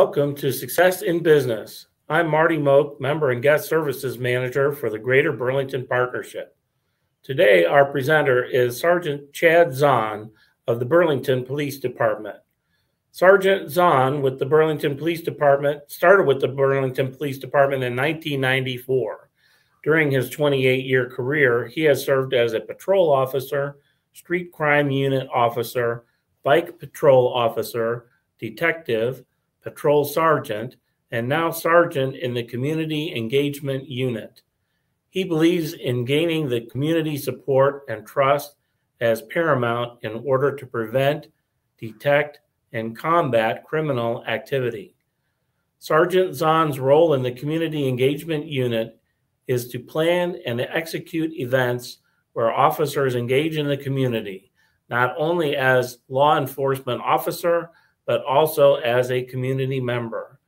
Welcome to Success in Business. I'm Marty Moak, Member and Guest Services Manager for the Greater Burlington Partnership. Today, our presenter is Sergeant Chad Zahn of the Burlington Police Department. Sergeant Zahn with the Burlington Police Department started with the Burlington Police Department in 1994. During his 28-year career, he has served as a patrol officer, street crime unit officer, bike patrol officer, detective, patrol sergeant, and now sergeant in the Community Engagement Unit. He believes in gaining the community support and trust as paramount in order to prevent, detect, and combat criminal activity. Sergeant Zahn's role in the Community Engagement Unit is to plan and execute events where officers engage in the community, not only as law enforcement officer, but also as a community member.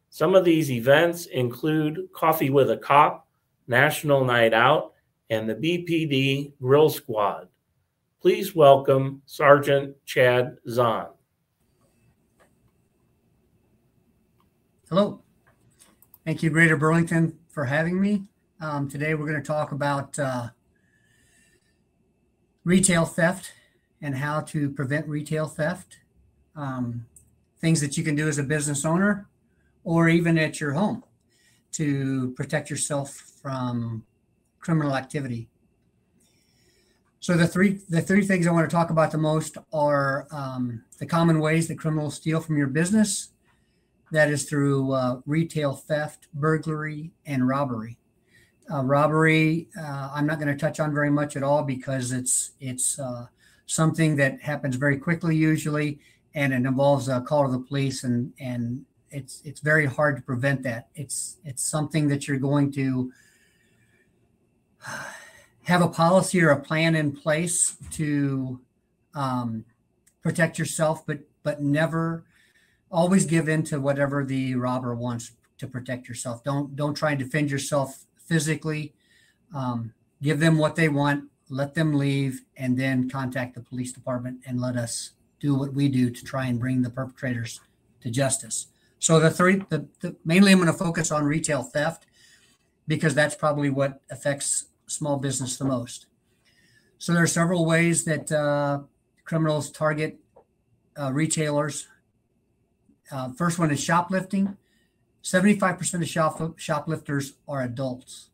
Some of these events include Coffee with a Cop, National Night Out, and the BPD Grill Squad. Please welcome Sergeant Chad Zahn. Hello. Thank you, Greater Burlington, for having me. Today we're going to talk about retail theft and how to prevent retail theft. Things that you can do as a business owner or even at your home to protect yourself from criminal activity. So the three things I want to talk about the most are the common ways that criminals steal from your business. That is through retail theft, burglary, and robbery. Robbery, I'm not going to touch on very much at all because it's something that happens very quickly usually, and it involves a call to the police, and it's very hard to prevent that. It's something that you're going to have a policy or a plan in place to protect yourself, but never always give in to whatever the robber wants to protect yourself. Don't try and defend yourself physically. Give them what they want, let them leave, and then contact the police department and let us do what we do to try and bring the perpetrators to justice. So mainly I'm going to focus on retail theft because that's probably what affects small business the most. So there are several ways that criminals target retailers. First one is shoplifting. 75% of shoplifters are adults.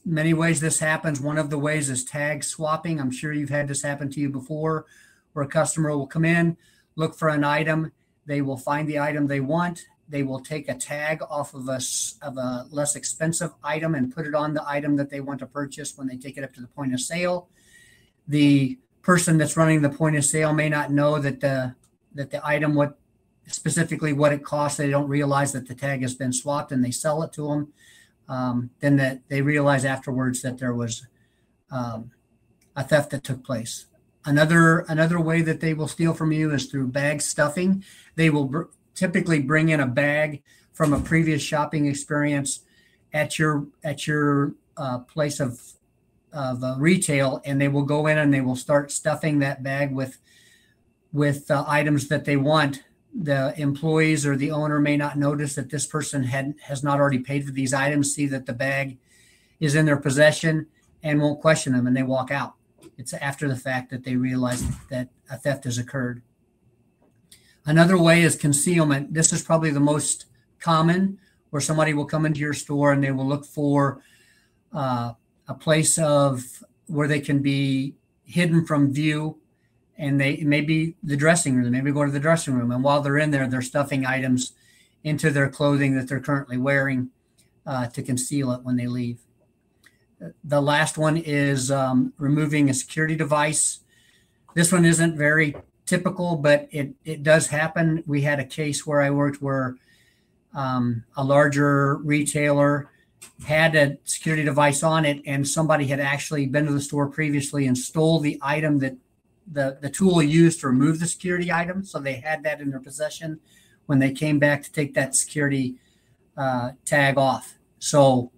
Many ways this happens. One of the ways is tag swapping. I'm sure you've had this happen to you before, where a customer will come in, look for an item. They will find the item they want. They will take a tag off of a less expensive item and put it on the item that they want to purchase when they take it up to the point of sale. The person that's running the point of sale may not know that the item, what it costs. They don't realize that the tag has been swapped, and they sell it to them. Then that they realize afterwards that there was a theft that took place. Another way that they will steal from you is through bag stuffing. They will typically bring in a bag from a previous shopping experience at your place of retail, and they will go in and they will start stuffing that bag with items that they want. The employees or the owner may not notice that this person has not already paid for these items, see that the bag is in their possession, and won't question them, and they walk out. It's after the fact that they realize that a theft has occurred. Another way is concealment. This is probably the most common, where somebody will come into your store and they will look for a place where they can be hidden from view. And it may be the dressing room. They maybe go to the dressing room, and while they're in there, they're stuffing items into their clothing that they're currently wearing to conceal it when they leave. The last one is removing a security device. This one isn't very typical, but it does happen. We had a case where I worked where a larger retailer had a security device on it, and somebody had actually been to the store previously and stole the item that the tool used to remove the security item. So they had that in their possession when they came back to take that security tag off. So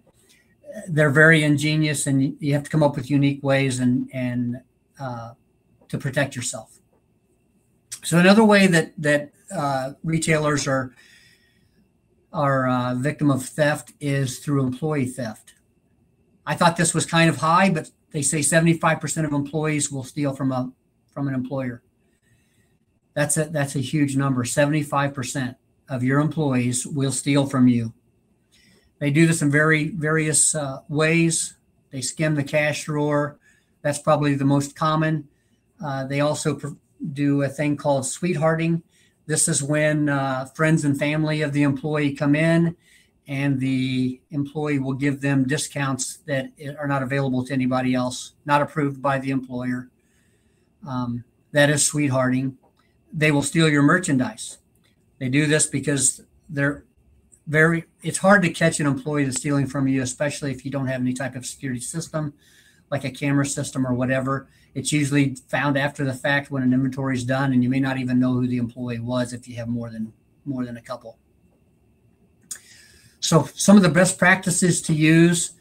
they're very ingenious, and you have to come up with unique ways and to protect yourself. So another way that retailers are victim of theft is through employee theft. I thought this was kind of high, but they say 75% of employees will steal from an employer. That's a huge number. 75% of your employees will steal from you. They do this in various ways. They skim the cash drawer. That's probably the most common. They also do a thing called sweethearting. This is when friends and family of the employee come in, and the employee will give them discounts that are not available to anybody else, not approved by the employer. That is sweethearting. They will steal your merchandise. They do this because it's hard to catch an employee that's stealing from you, especially if you don't have any type of security system, like a camera system or whatever. It's usually found after the fact when an inventory is done, and you may not even know who the employee was if you have more than a couple. So some of the best practices to use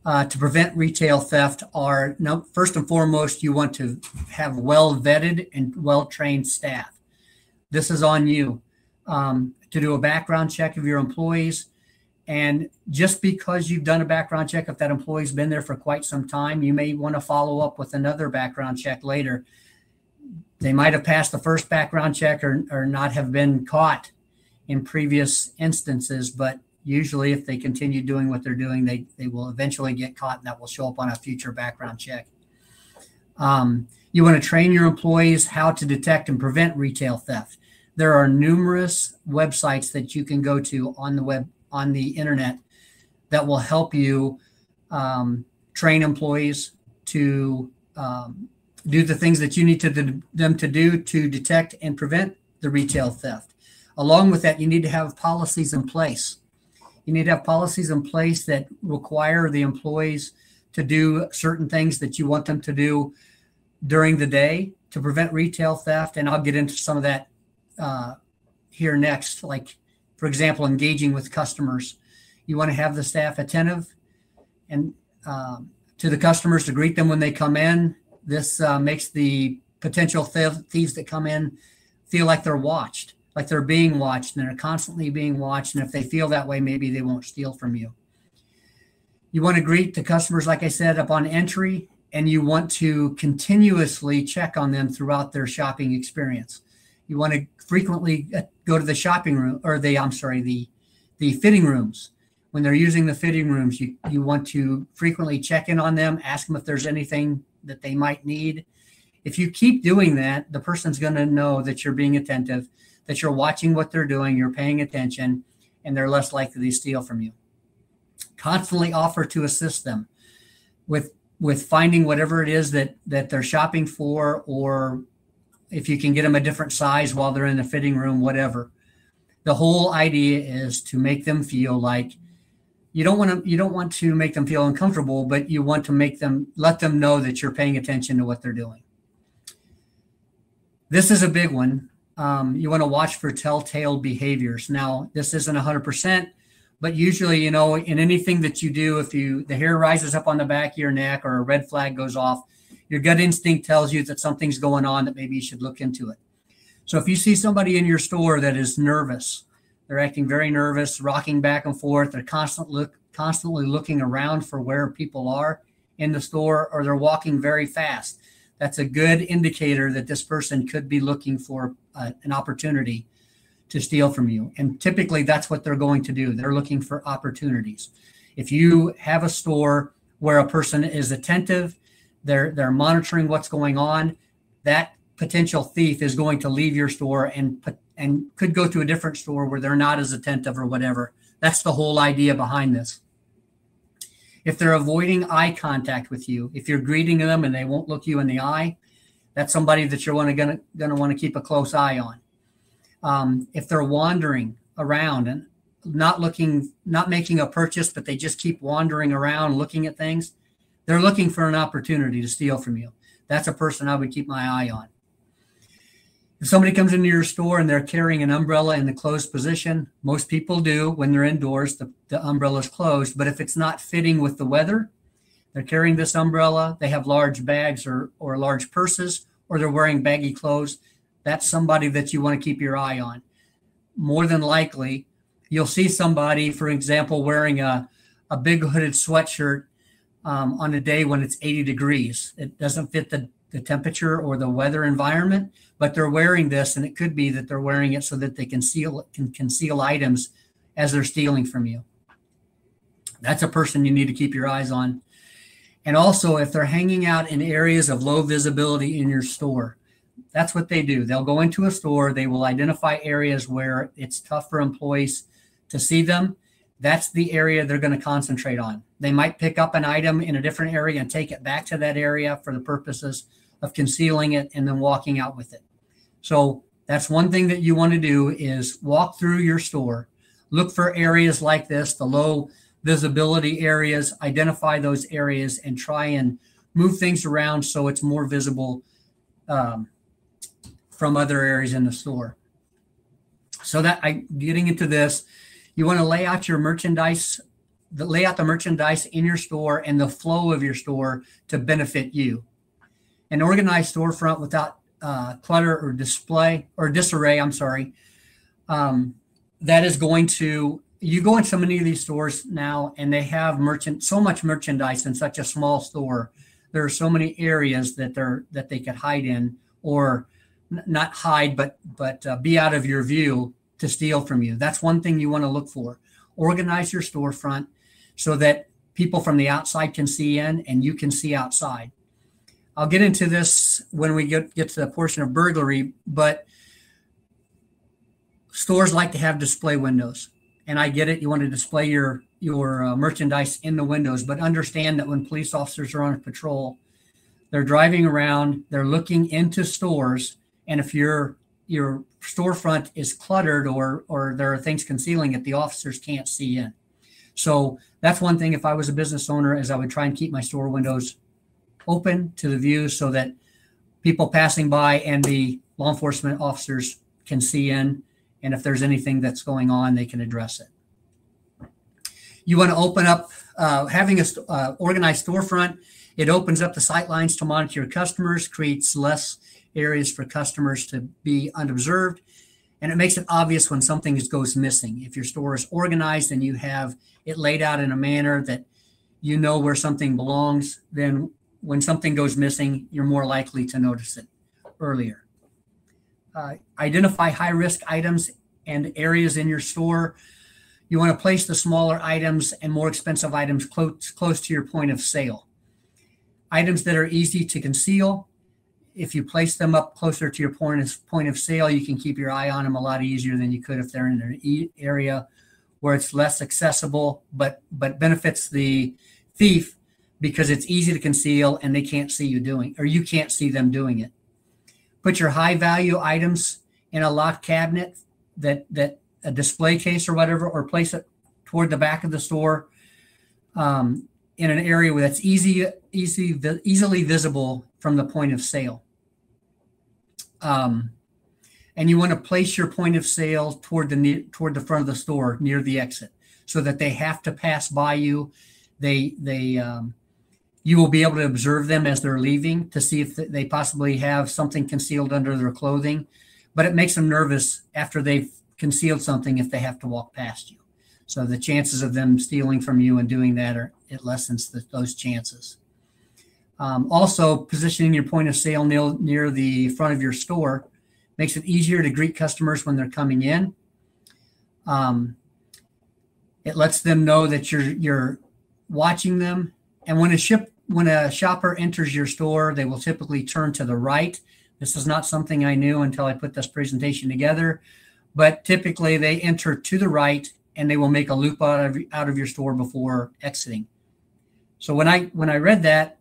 to prevent retail theft are, first and foremost, you want to have well-vetted and well-trained staff. This is on you to do a background check of your employees. And just because you've done a background check, if that employee's been there for quite some time, you may want to follow up with another background check later. They might have passed the first background check or not have been caught in previous instances, but usually if they continue doing what they're doing, they will eventually get caught, and that will show up on a future background check. You want to train your employees how to detect and prevent retail theft. There are numerous websites that you can go to on the internet that will help you train employees to do the things that you need them to do to detect and prevent the retail theft. Along with that, you need to have policies in place. You need to have policies in place that require the employees to do certain things that you want them to do during the day to prevent retail theft. And I'll get into some of that here next. Like, for example, engaging with customers. You want to have the staff attentive and to the customers to greet them when they come in. This makes the potential thieves that come in feel like they're watched, like they're being watched, and they're constantly being watched. And if they feel that way, maybe they won't steal from you. You want to greet the customers, like I said, upon entry, and you want to continuously check on them throughout their shopping experience. You want to frequently go to the shopping room, or the fitting rooms. When they're using the fitting rooms, you want to frequently check in on them, ask them if there's anything that they might need. If you keep doing that, the person's going to know that you're being attentive, that you're watching what they're doing, you're paying attention, and they're less likely to steal from you. Constantly offer to assist them with finding whatever it is that they're shopping for, or if you can get them a different size while they're in the fitting room, whatever. The whole idea is to make them feel like you don't want to make them feel uncomfortable, but you want to let them know that you're paying attention to what they're doing. This is a big one. You want to watch for telltale behaviors. Now, this isn't 100%, but usually, in anything that you do, if the hair rises up on the back of your neck or a red flag goes off, your gut instinct tells you that something's going on, that maybe you should look into it. So if you see somebody in your store that is nervous, they're acting very nervous, rocking back and forth, they're constantly looking around for where people are in the store, or they're walking very fast, that's a good indicator that this person could be looking for an opportunity to steal from you. And typically that's what they're going to do. They're looking for opportunities. If you have a store where a person is attentive, they're monitoring what's going on, that potential thief is going to leave your store and could go to a different store where they're not as attentive or whatever. That's the whole idea behind this. If they're avoiding eye contact with you, if you're greeting them and they won't look you in the eye, that's somebody that you're going to want to keep a close eye on. If they're wandering around and not making a purchase, but they just keep wandering around looking at things, they're looking for an opportunity to steal from you. That's a person I would keep my eye on. If somebody comes into your store and they're carrying an umbrella in the closed position, most people do when they're indoors, the umbrella is closed. But if it's not fitting with the weather, they're carrying this umbrella, they have large bags or large purses, or they're wearing baggy clothes, that's somebody that you want to keep your eye on. More than likely, you'll see somebody, for example, wearing a big hooded sweatshirt on a day when it's 80 degrees. It doesn't fit the temperature or the weather environment, but they're wearing this, and it could be that they're wearing it so that they can conceal items as they're stealing from you. That's a person you need to keep your eyes on. And also, if they're hanging out in areas of low visibility in your store, that's what they do. They'll go into a store, they will identify areas where it's tough for employees to see them. That's the area they're going to concentrate on. They might pick up an item in a different area and take it back to that area for the purposes of concealing it and then walking out with it. So that's one thing that you want to do is walk through your store, look for areas like this, the low visibility areas, identify those areas and try and move things around so it's more visible from other areas in the store. So that getting into this, you want to lay out your merchandise, lay out the merchandise in your store and the flow of your store to benefit you. An organized storefront without clutter or disarray, that is going to, you go in so many of these stores now and they have so much merchandise in such a small store. There are so many areas that they could hide in, or not hide, but be out of your view to steal from you. That's one thing you want to look for. Organize your storefront so that people from the outside can see in and you can see outside. I'll get into this when we get to the portion of burglary, but stores like to have display windows. And I get it. You want to display your merchandise in the windows, but understand that when police officers are on patrol, they're driving around, they're looking into stores. And if your storefront is cluttered or there are things concealing it, the officers can't see in. So that's one thing. If I was a business owner, is I would try and keep my store windows open to the view so that people passing by and the law enforcement officers can see in. And if there's anything that's going on, they can address it. You want to open up, having an organized storefront. It opens up the sight lines to monitor your customers, creates less areas for customers to be unobserved, and it makes it obvious when something goes missing. If your store is organized and you have it laid out in a manner that you know where something belongs, then when something goes missing, you're more likely to notice it earlier. Identify high-risk items and areas in your store. You want to place the smaller items and more expensive items close to your point of sale. Items that are easy to conceal, if you place them up closer to your point of sale, you can keep your eye on them a lot easier than you could if they're in an area where it's less accessible, but benefits the thief because it's easy to conceal and they can't see you doing, or you can't see them doing it. Put your high value items in a locked cabinet, that a display case or whatever, or place it toward the back of the store in an area where that's easily visible from the point of sale. And you want to place your point of sale toward the front of the store near the exit, so that they have to pass by you. You will be able to observe them as they're leaving to see if they possibly have something concealed under their clothing, but it makes them nervous after they've concealed something if they have to walk past you. So the chances of them stealing from you and doing that it lessens those chances. Also, positioning your point of sale near the front of your store makes it easier to greet customers when they're coming in. It lets them know that you're watching them. And when a shopper enters your store, they will typically turn to the right. This is not something I knew until I put this presentation together, but typically they enter to the right and they will make a loop out of your store before exiting. So when I read that,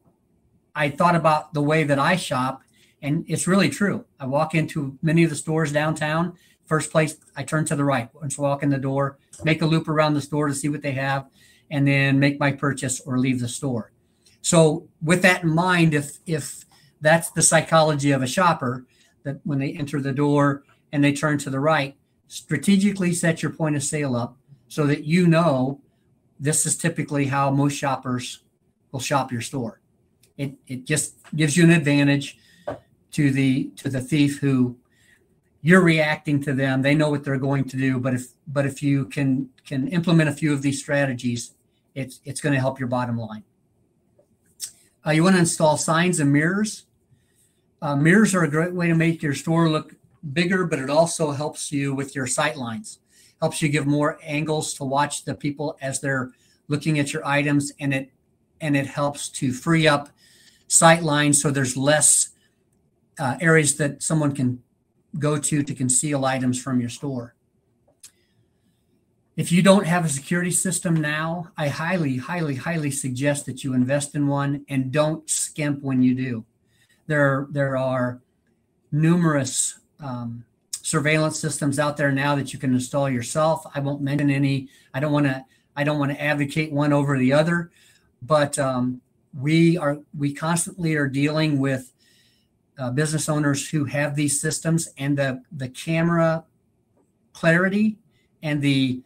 I thought about the way that I shop, and it's really true. I walk into many of the stores downtown. First place, I turn to the right. Once I walk in the door, make a loop around the store to see what they have, and then make my purchase or leave the store. So with that in mind, if that's the psychology of a shopper, that when they enter the door and they turn to the right, strategically set your point of sale up so that you know this is typically how most shoppers will shop your store. It just gives you an advantage to the thief who you're reacting to them. They know what they're going to do. But if you can implement a few of these strategies, it's going to help your bottom line. You want to install signs and mirrors. Mirrors are a great way to make your store look bigger, but it also helps you with your sight lines. Helps you give more angles to watch the people as they're looking at your items, and it helps to free up sight lines so there's less areas that someone can go to conceal items from your store. If you don't have a security system now, I highly, highly, highly suggest that you invest in one and don't skimp when you do. There are numerous surveillance systems out there now that you can install yourself. I won't mention any. I don't want to advocate one over the other, but we constantly are dealing with business owners who have these systems, and the camera clarity and the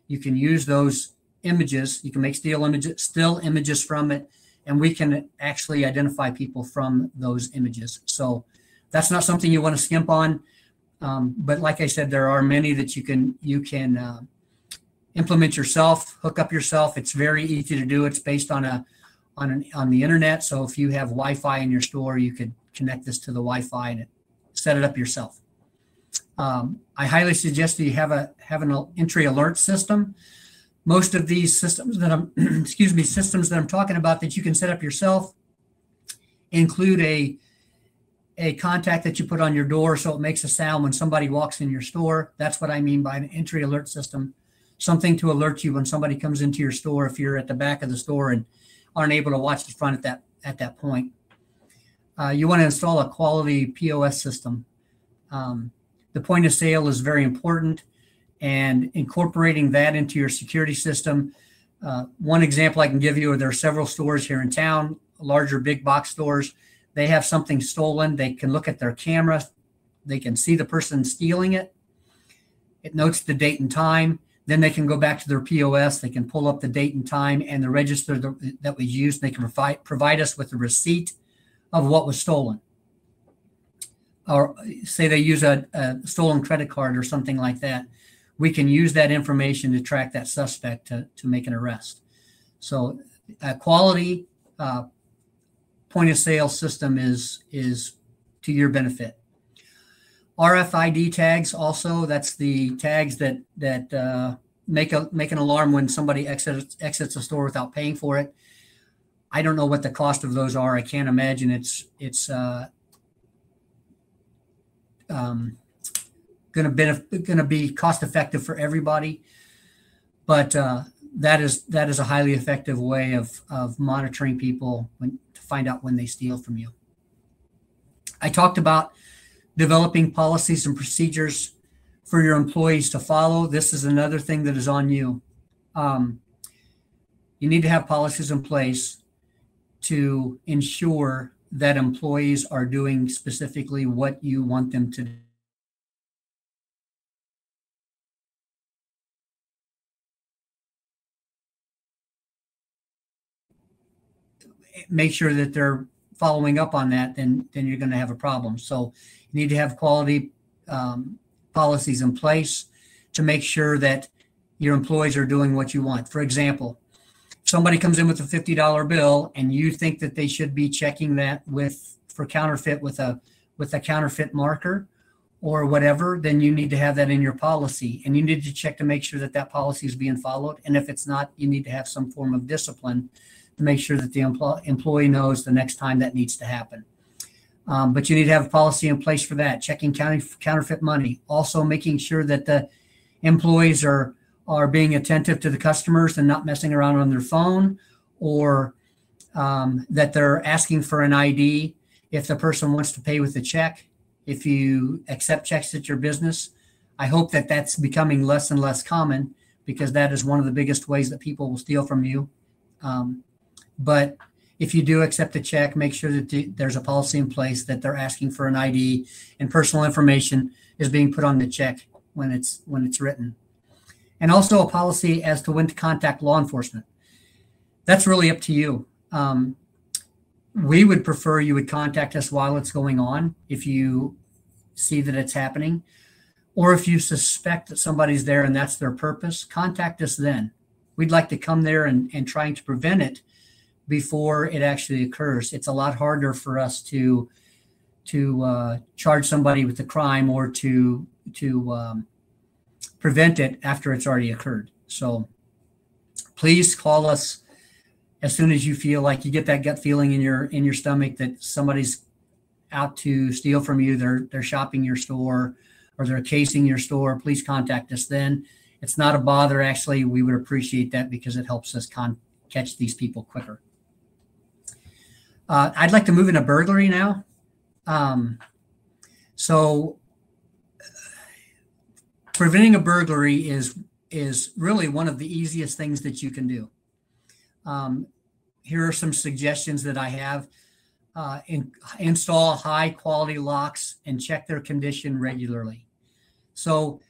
you can use those images. You can make still images from it, and we can actually identify people from those images. So that's not something you want to skimp on. But like I said, there are many that you can implement yourself, hook up yourself. It's very easy to do. It's based on the internet. So if you have Wi-Fi in your store, you could connect this to the Wi-Fi and set it up yourself. I highly suggest that you have an entry alert system. Most of these systems that I'm systems that I'm talking about that you can set up yourself include a contact that you put on your door so it makes a sound when somebody walks in your store. That's what I mean by an entry alert system. Something to alert you when somebody comes into your store if you're at the back of the store and aren't able to watch the front at that point. You want to install a quality POS system. The point of sale is very important, and incorporating that into your security system. One example I can give you, there are several stores here in town, larger big box stores. They have something stolen. They can look at their camera. They can see the person stealing it. It notes the date and time. Then they can go back to their POS. They can pull up the date and time and the register that was used. They can provide us with a receipt of what was stolen. Or say they use a stolen credit card or something like that. We can use that information to track that suspect to make an arrest. So a quality point of sale system is to your benefit. RFID tags also, that's the tags that make an alarm when somebody exits a store without paying for it. I don't know what the cost of those are. I can't imagine it's going to be cost effective for everybody, but that is a highly effective way of monitoring people to find out when they steal from you. I talked about developing policies and procedures for your employees to follow. This is another thing that is on you. You need to have policies in place to ensure that employees are doing specifically what you want them to do. Make sure that they're following up on that, then you're going to have a problem. So you need to have quality policies in place to make sure that your employees are doing what you want. For example, if somebody comes in with a $50 bill and you think that they should be checking that for counterfeit with a counterfeit marker or whatever, then you need to have that in your policy, and you need to check to make sure that that policy is being followed. And if it's not, you need to have some form of discipline to make sure that the employee knows the next time that needs to happen. But you need to have a policy in place for that, checking counterfeit money. Also making sure that the employees are being attentive to the customers and not messing around on their phone, or that they're asking for an ID if the person wants to pay with a check. If you accept checks at your business, I hope that that's becoming less and less common, because that is one of the biggest ways that people will steal from you. But if you do accept a check, make sure that there's a policy in place that they're asking for an ID and personal information is being put on the check when it's written. and also a policy as to when to contact law enforcement. That's really up to you. We would prefer you would contact us while it's going on if you see that it's happening, or if you suspect that somebody's there and that's their purpose, contact us then. We'd like to come there and trying to prevent it before it actually occurs. It's a lot harder for us to charge somebody with the crime or to prevent it after it's already occurred. So please call us as soon as you feel like you get that gut feeling in your stomach that somebody's out to steal from you. They're shopping your store or they're casing your store. Please contact us then. It's not a bother. Actually, we would appreciate that because it helps us catch these people quicker. I'd like to move into burglary now. So preventing a burglary is really one of the easiest things that you can do. Here are some suggestions that I have. Install high quality locks and check their condition regularly. So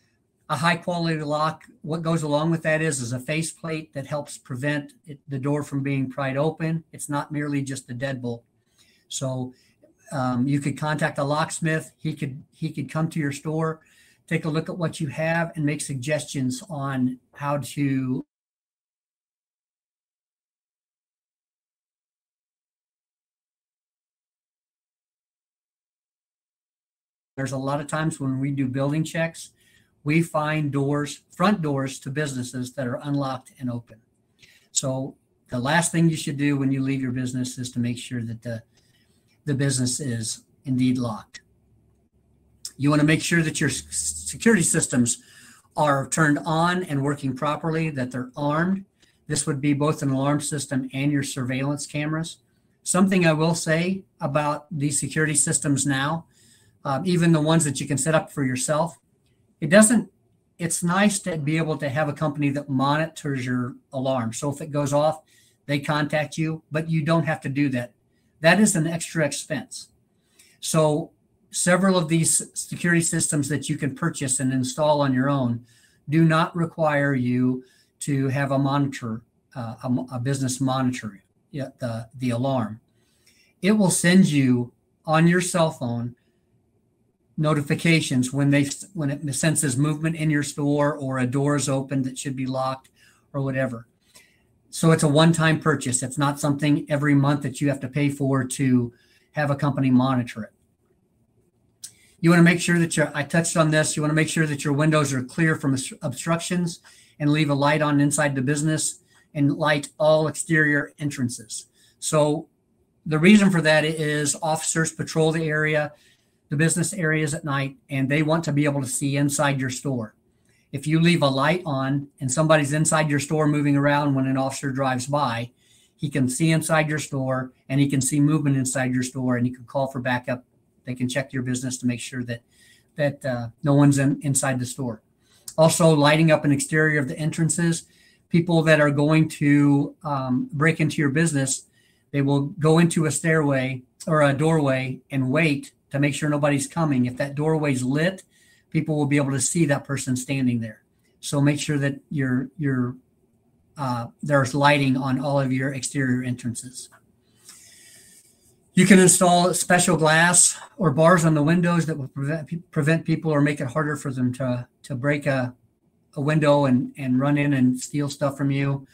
a high quality lock, what goes along with that is a faceplate that helps prevent the door from being pried open. It's not merely just a deadbolt. So you could contact a locksmith. He could come to your store, take a look at what you have, and make suggestions on how to There's a lot of times when we do building checks, we find front doors to businesses that are unlocked and open. So the last thing you should do when you leave your business is to make sure that the business is indeed locked. You want to make sure that your security systems are turned on and working properly, that they're armed. This would be both an alarm system and your surveillance cameras. Something I will say about these security systems now, even the ones that you can set up for yourself, it's nice to be able to have a company that monitors your alarm. So if it goes off, they contact you, but you don't have to do that. That is an extra expense. So several of these security systems that you can purchase and install on your own do not require you to have a monitor, a business monitor the alarm. It will send you on your cell phone notifications when it senses movement in your store or a door is open that should be locked or whatever. So it's a one-time purchase. It's not something every month that you have to pay for to have a company monitor it. You want to make sure that I touched on this, you want to make sure that your windows are clear from obstructions and leave a light on inside the business and light all exterior entrances. So the reason for that is officers patrol the area, the business areas at night, and they want to be able to see inside your store. If you leave a light on and somebody's inside your store moving around when an officer drives by, he can see inside your store and he can see movement inside your store, and he can call for backup. They can check your business to make sure that no one's inside the store. Also, lighting up an exterior of the entrances. People that are going to break into your business, they will go into a stairway or a doorway and wait to make sure nobody's coming. If that doorway's lit, people will be able to see that person standing there. So make sure that there's lighting on all of your exterior entrances. You can install special glass or bars on the windows that will prevent people or make it harder for them to break a window and run in and steal stuff from you.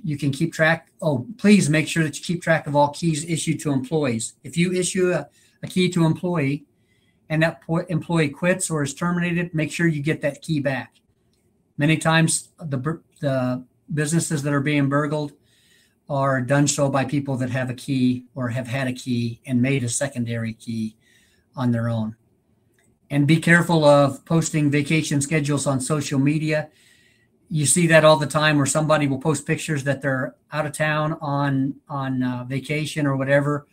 You can keep track. Oh, please make sure that you keep track of all keys issued to employees. If you issue a key to an employee and that employee quits or is terminated, make sure you get that key back. Many times the businesses that are being burgled are done so by people that have a key or have had a key and made a secondary key on their own. And be careful of posting vacation schedules on social media. You see that all the time where somebody will post pictures that they're out of town on vacation or whatever.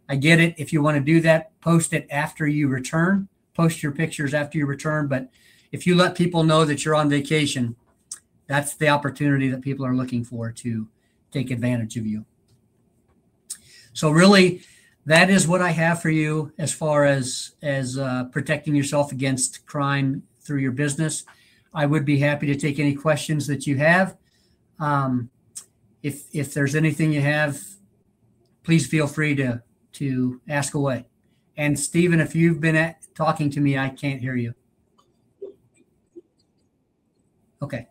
I get it. If you want to do that, post it after you return. Post your pictures after you return. But if you let people know that you're on vacation, that's the opportunity that people are looking for to take advantage of you. So really, that is what I have for you as far as protecting yourself against crime through your business. I would be happy to take any questions that you have. If there's anything you have, please feel free to ask away. And Stephen, if you've been talking to me, I can't hear you. Okay.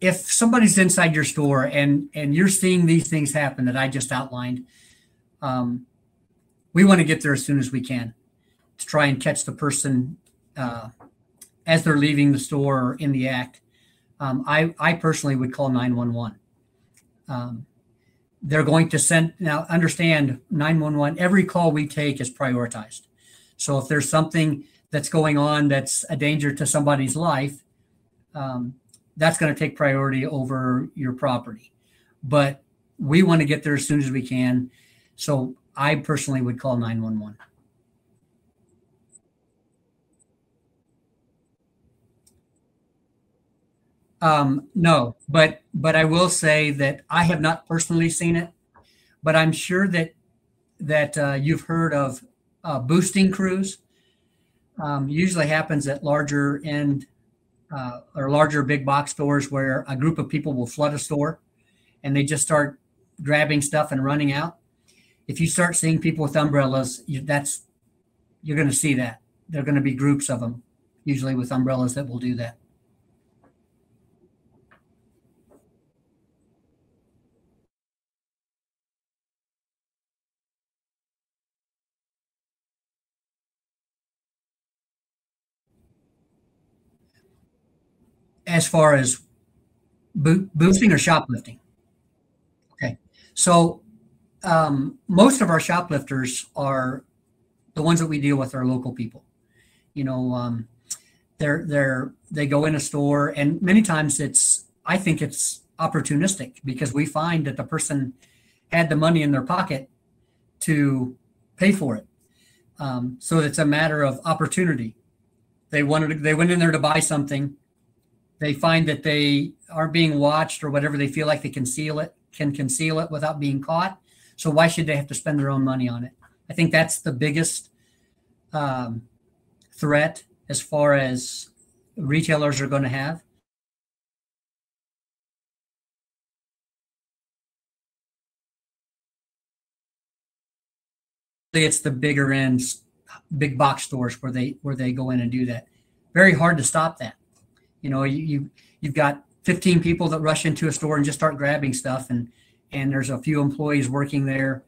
If somebody's inside your store and you're seeing these things happen that I just outlined, we want to get there as soon as we can to try and catch the person as they're leaving the store or in the act. I personally would call 911. They're going to send, now understand 911, every call we take is prioritized. So if there's something that's going on that's a danger to somebody's life, that's going to take priority over your property. But we want to get there as soon as we can. So I personally would call 911. No, but I will say that I have not personally seen it, but I'm sure that you've heard of boosting crews. Usually happens at larger end or larger big box stores where a group of people will flood a store and they just start grabbing stuff and running out. If you start seeing people with umbrellas, you're going to see that. There are going to be groups of them, usually with umbrellas, that will do that. As far as boosting or shoplifting. Okay. So most of our shoplifters are the ones that we deal with are local people. You know, they go in a store, and many times I think it's opportunistic because we find that the person had the money in their pocket to pay for it. So it's a matter of opportunity. They went in there to buy something. They find that they aren't being watched or whatever. They feel like they can conceal it without being caught. So why should they have to spend their own money on it? I think that's the biggest threat as far as retailers are going to have. It's the bigger ends, big box stores where they go in and do that. Very hard to stop that. You know, you've got 15 people that rush into a store and just start grabbing stuff, and there's a few employees working there.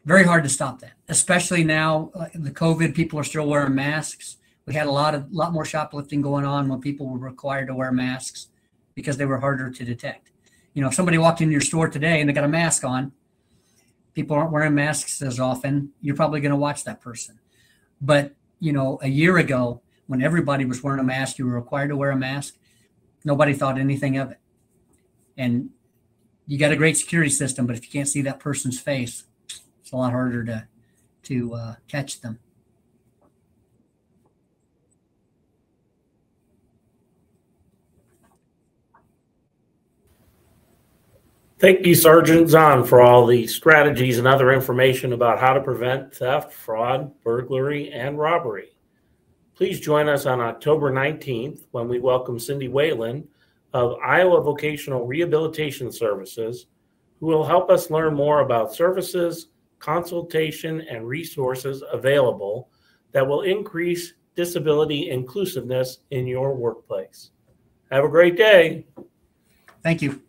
Very hard to stop that, especially now, the COVID, people are still wearing masks. We had a lot more shoplifting going on when people were required to wear masks because they were harder to detect. You know, if somebody walked into your store today and they got a mask on, people aren't wearing masks as often, you're probably going to watch that person. But, you know, a year ago, when everybody was wearing a mask, you were required to wear a mask, nobody thought anything of it. And you got a great security system, but if you can't see that person's face, it's a lot harder to catch them. Thank you, Sergeant Zahn, for all the strategies and other information about how to prevent theft, fraud, burglary, and robbery. Please join us on October 19th when we welcome Cindy Whalen of Iowa Vocational Rehabilitation Services, who will help us learn more about services, consultation, and resources available that will increase disability inclusiveness in your workplace. Have a great day. Thank you.